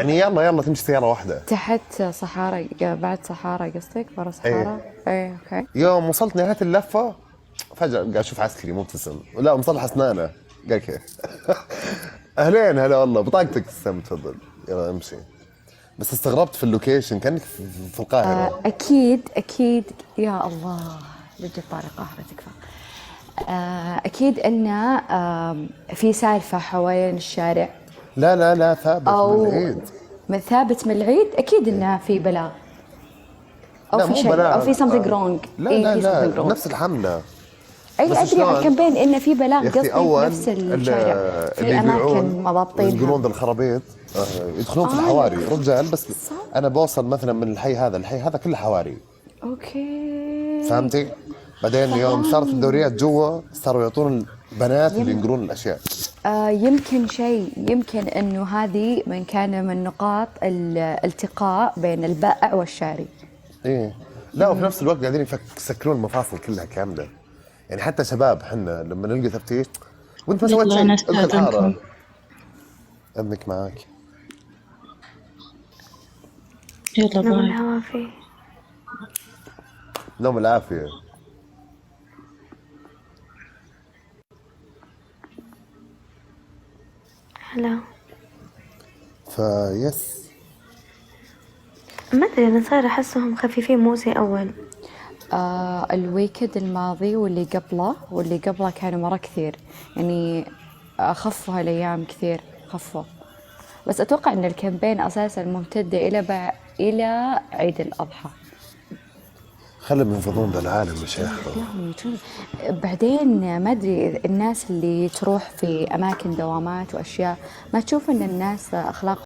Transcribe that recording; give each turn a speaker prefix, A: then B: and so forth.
A: يعني يلا يلا تمشي سيارة واحدة.
B: تحت صحارى، بعد صحارى قصدك؟ برا صحارى؟ ايه اوكي.
A: يوم وصلت نهاية اللفة فجأة قاعد أشوف عسكري مبتسم، لا مصلح أسنانه، قال كيف أهلين هلا والله بطاقتك تسلم تفضل يلا امشي. بس استغربت في اللوكيشن كأنك في القاهرة.
B: اكيد اكيد. يا الله، بجد طارق قهرة تكفى. اكيد ان في سالفة حوالين الشارع،
A: لا لا لا ثابت من
B: او
A: العيد.
B: من ثابت من العيد. اكيد انها في بلاغ، او
A: لا
B: في
A: مو
B: شيء، او
A: بلاغ
B: في something wrong.
A: لا
B: اي
A: لا
B: في
A: لا
B: something wrong.
A: نفس الحملة.
B: اي
A: بس
B: ادري على
A: شلون
B: الكامبين انه في بلاغ،
A: يا أختي
B: قصدي في
A: أول
B: نفس الشارع في
A: اللي يبيعون
B: الاماكن مضبطينها.
A: ينقلون ذا الخرابيط يدخلون في
B: لك
A: الحواري رجال بس.
B: صح.
A: أنا بوصل مثلا من الحي هذا كله حواري.
B: اوكي.
A: فهمتي؟ بعدين يوم صارت الدوريات جوا صاروا يعطون البنات اللي
B: يم...
A: ينقلون الاشياء.
B: يمكن شيء، يمكن انه هذه من كان من نقاط الالتقاء بين البائع والشاري.
A: ايه لا وفي نفس الوقت قاعدين يسكرون المفاصل كلها كامله. يعني حتى شباب حنا لما نلقى تفتيش وانت ما سويت
C: يلا أنا
A: شيء ادخل
C: أستأذنكم.
A: حاره. اذنك معاك.
C: يلا
D: نوم
C: باي.
D: الهوافي.
A: نوم العافيه.
D: هلا.
A: فيس.
D: ما ادري، انا صايرة احسهم خفيفين مو زي اول.
B: الويكند الماضي واللي قبله كانوا مرة كثير، يعني خفوا هالايام كثير، خفوا. بس اتوقع ان الكامبين اساسا ممتدة الى عيد الاضحى.
A: خلهم ينفضون ذا العالم يا شيخ.
B: بعدين ما ادري، الناس اللي تروح في اماكن دوامات واشياء، ما تشوف ان الناس اخلاق